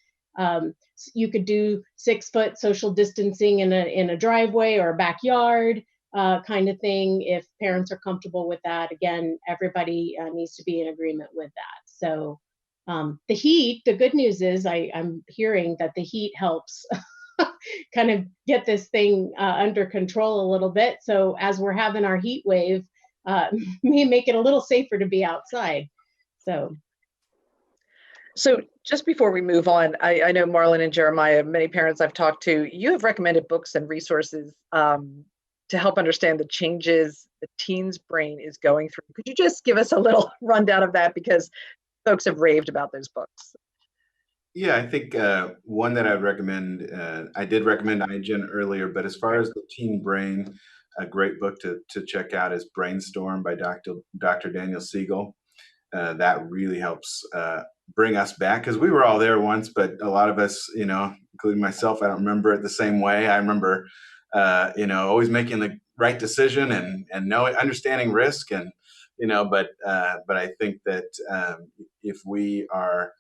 You could do 6-foot social distancing in a driveway or a backyard kind of thing. If parents are comfortable with that, again, everybody needs to be in agreement with that. So the heat, the good news is I'm hearing that the heat helps kind of get this thing under control a little bit. So as we're having our heat wave, may make it a little safer to be outside. So just before we move on, I know Marlon and Jeremiah, many parents I've talked to, you have recommended books and resources to help understand the changes the teen's brain is going through. Could you just give us a little rundown of that? Because folks have raved about those books. Yeah, I think one that I'd recommend, I did recommend iGen earlier, but as far as the teen brain, a great book to check out is Brainstorm by Dr. Daniel Siegel. That really helps bring us back, because we were all there once, but a lot of us, including myself, I don't remember it the same way. I remember, always making the right decision and understanding risk, and but I think that if we are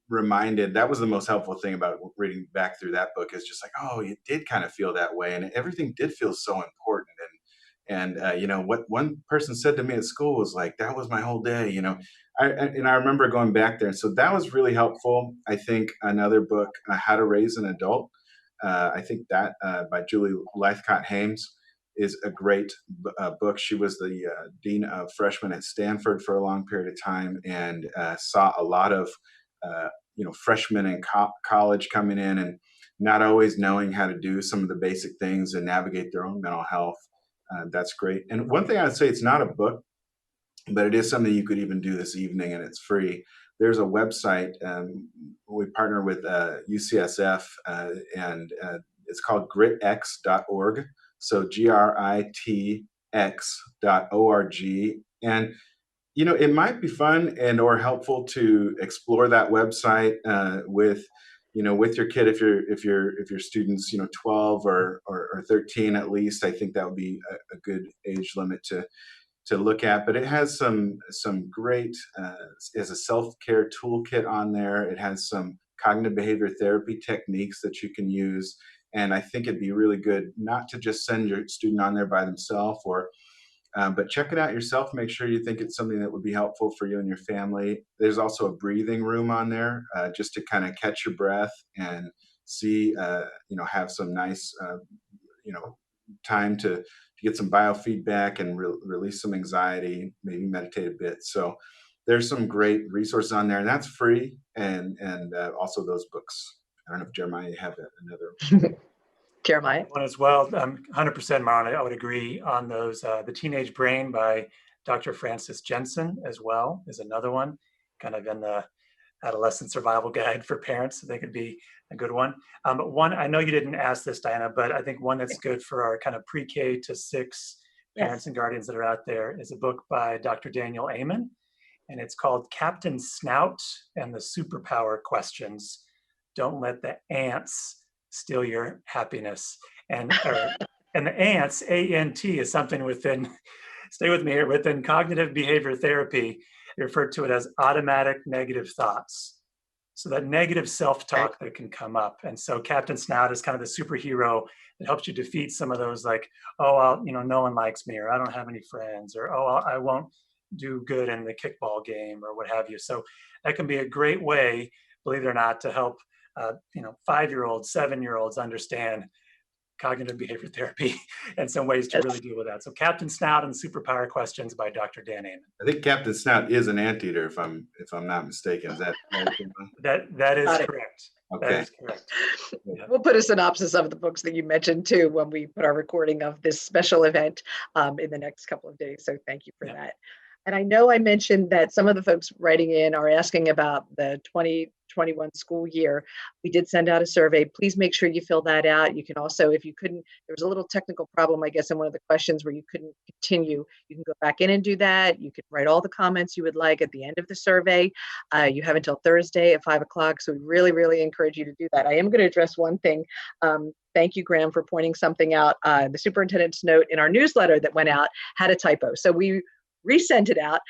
reminded, that was the most helpful thing about reading back through that book, is just like, oh, you did kind of feel that way, and everything did feel so important. And what one person said to me at school was like, that was my whole day. I remember going back there, and so that was really helpful. I think another book, How to Raise an Adult, I think that by Julie Lythcott-Hames is a great book. She was the dean of freshmen at Stanford for a long period of time, and saw a lot of freshmen in college coming in and not always knowing how to do some of the basic things and navigate their own mental health. That's great. And one thing I would say, it's not a book, but it is something you could even do this evening, and it's free. There's a website, we partner with UCSF, and it's called gritx.org. So gritx.org. And it might be fun and or helpful to explore that website with your kid, if your student's 12 or 13 at least. I think that would be a good age limit to look at. But it has some great as a self-care toolkit on there. It has some cognitive behavior therapy techniques that you can use. And I think it'd be really good not to just send your student on there by themselves, but check it out yourself. Make sure you think it's something that would be helpful for you and your family. There's also a breathing room on there, just to kind of catch your breath and see, have some nice, time to get some biofeedback and release some anxiety, maybe meditate a bit. So there's some great resources on there, and that's free. And also those books. I don't know if Jeremiah, you have another. Jeremiah? One as well. 100%, Marlon. I would agree on those. The Teenage Brain by Dr. Francis Jensen as well is another one, kind of in the adolescent survival guide for parents. I think it'd be a good one. One, I know you didn't ask this, Diana, but I think one that's good for our kind of pre-K to 6 parents and guardians that are out there is a book by Dr. Daniel Amen, and it's called Captain Snout and the Superpower Questions. Don't let the ants steal your happiness. And the ants, A-N-T, is something within, stay with me here, within cognitive behavior therapy, they refer to it as automatic negative thoughts. So that negative self-talk that can come up. And so Captain Snout is kind of the superhero that helps you defeat some of those, like, oh, no one likes me, or I don't have any friends, or oh, I won't do good in the kickball game, or what have you. So that can be a great way, believe it or not, to help 5-year-olds, 7-year-olds understand cognitive behavior therapy and some ways to really deal with that. So Captain Snout and Superpower Questions by Dr. Dan Amen. I think Captain Snout is an anteater, if I'm not mistaken. Is that that is correct. Okay. That is correct. Yeah. We'll put a synopsis of the books that you mentioned too when we put our recording of this special event in the next couple of days. So thank you for that. And I know I mentioned that some of the folks writing in are asking about the 2021 school year. We did send out a survey. Please make sure you fill that out. You can also, if you couldn't, there was a little technical problem, I guess, in one of the questions where you couldn't continue. You can go back in and do that. You can write all the comments you would like at the end of the survey. You have until Thursday at 5 o'clock. So we really, really encourage you to do that. I am going to address one thing. Thank you, Graham, for pointing something out. The superintendent's note in our newsletter that went out had a typo. So we resent it out.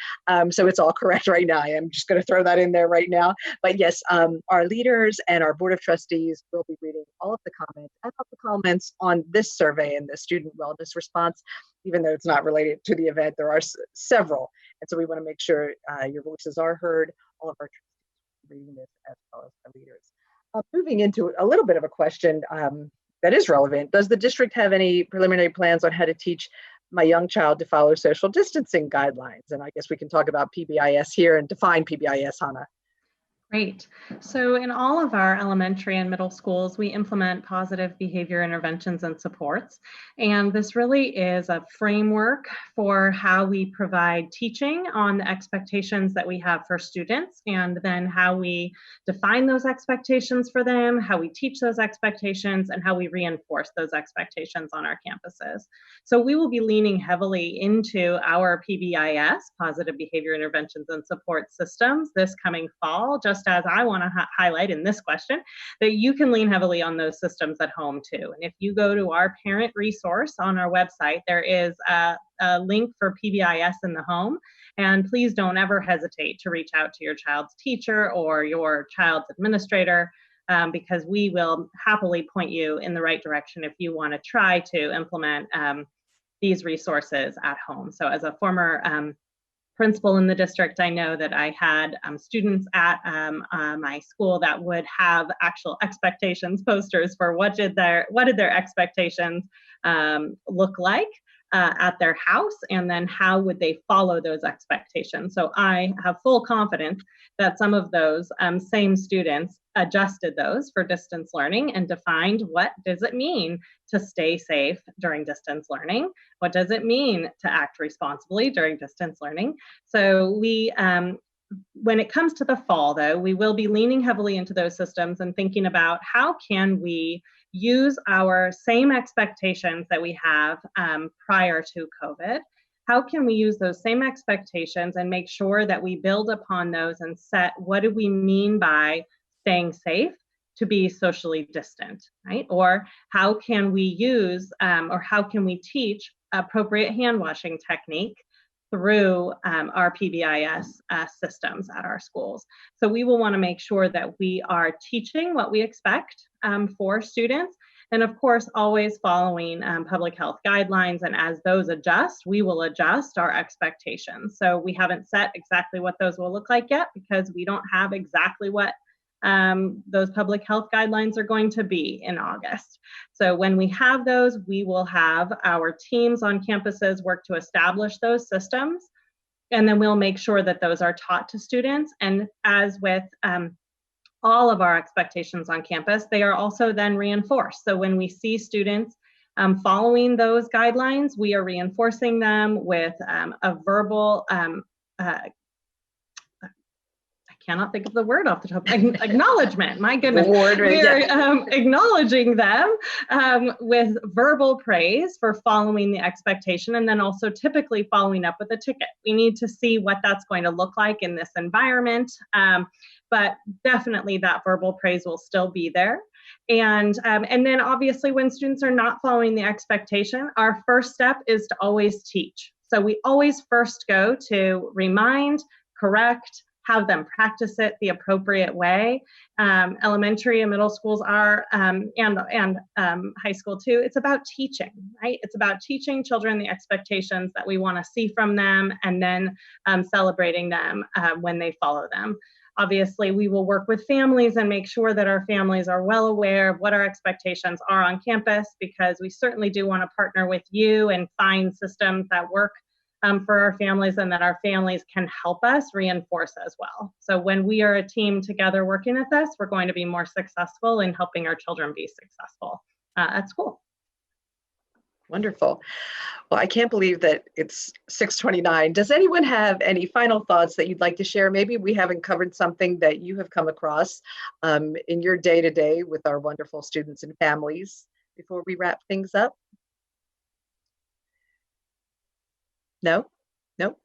So it's all correct right now. I am just going to throw that in there right now. But yes, our leaders and our Board of Trustees will be reading all of the comments and all the comments on this survey and the student wellness response, even though it's not related to the event. There are several. And so we want to make sure your voices are heard. All of our trustees reading this as well as our leaders. Moving into a little bit of a question that is relevant. Does the district have any preliminary plans on how to teach my young child to follow social distancing guidelines? And I guess we can talk about PBIS here and define PBIS, Hannah. Great. So in all of our elementary and middle schools, we implement positive behavior interventions and supports. And this really is a framework for how we provide teaching on the expectations that we have for students, and then how we define those expectations for them, how we teach those expectations, and how we reinforce those expectations on our campuses. So we will be leaning heavily into our PBIS, positive behavior interventions and support systems, this coming fall, just as I want to highlight in this question, that you can lean heavily on those systems at home too. And if you go to our parent resource on our website, there is a link for PBIS in the home. And please don't ever hesitate to reach out to your child's teacher or your child's administrator, because we will happily point you in the right direction if you want to try to implement these resources at home. So as a former principal in the district, I know that I had students at my school that would have actual expectations posters for what did their expectations look like at their house, and then how would they follow those expectations. So I have full confidence that some of those same students adjusted those for distance learning and defined what does it mean to stay safe during distance learning? What does it mean to act responsibly during distance learning? So we, when it comes to the fall though, we will be leaning heavily into those systems and thinking about how can we use our same expectations that we have prior to COVID. How can we use those same expectations and make sure that we build upon those and set what do we mean by staying safe to be socially distant, right? Or how can we use or how can we teach appropriate hand washing technique through our PBIS systems at our schools. So we will want to make sure that we are teaching what we expect for students, and of course always following public health guidelines, and as those adjust, we will adjust our expectations. So we haven't set exactly what those will look like yet, because we don't have exactly what those public health guidelines are going to be in August. So when we have those, we will have our teams on campuses work to establish those systems, and then we'll make sure that those are taught to students. And as with all of our expectations on campus, they are also then reinforced. So when we see students following those guidelines, we are reinforcing them with a verbal cannot think of the word off the top. Acknowledgement. My goodness. We're acknowledging them with verbal praise for following the expectation, and then also typically following up with a ticket. We need to see what that's going to look like in this environment, but definitely that verbal praise will still be there. And then obviously when students are not following the expectation, our first step is to always teach. So we always first go to remind, correct, have them practice it the appropriate way. Elementary and middle schools are, and high school too, it's about teaching, right? It's about teaching children the expectations that we want to see from them, and then celebrating them when they follow them. Obviously, we will work with families and make sure that our families are well aware of what our expectations are on campus, because we certainly do want to partner with you and find systems that work for our families, and that our families can help us reinforce as well. So when we are a team together working at this, we're going to be more successful in helping our children be successful at school. Wonderful. Well, I can't believe that it's 6:29. Does anyone have any final thoughts that you'd like to share? Maybe we haven't covered something that you have come across in your day-to-day with our wonderful students and families before we wrap things up? No? No?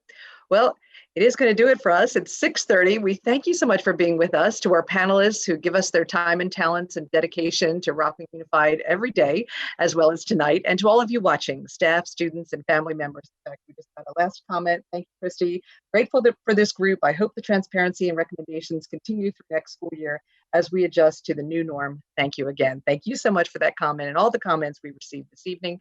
Well, it is going to do it for us. It's 6:30. We thank you so much for being with us, to our panelists who give us their time and talents and dedication to Rocklin Unified every day, as well as tonight, and to all of you watching, staff, students, and family members. In fact, we just got a last comment. Thank you, Christy. Grateful for this group. I hope the transparency and recommendations continue through next school year as we adjust to the new norm. Thank you again. Thank you so much for that comment and all the comments we received this evening.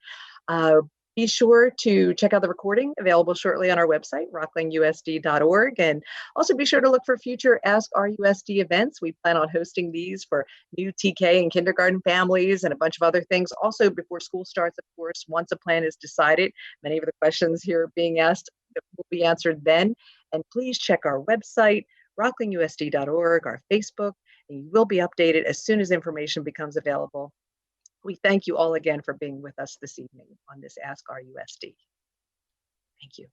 Be sure to check out the recording available shortly on our website, rocklinusd.org. And also be sure to look for future Ask RUSD events. We plan on hosting these for new TK and kindergarten families and a bunch of other things. Also before school starts, of course, once a plan is decided, many of the questions here being asked will be answered then. And please check our website, rocklinusd.org, our Facebook, and you will be updated as soon as information becomes available. We thank you all again for being with us this evening on this Ask RUSD. Thank you.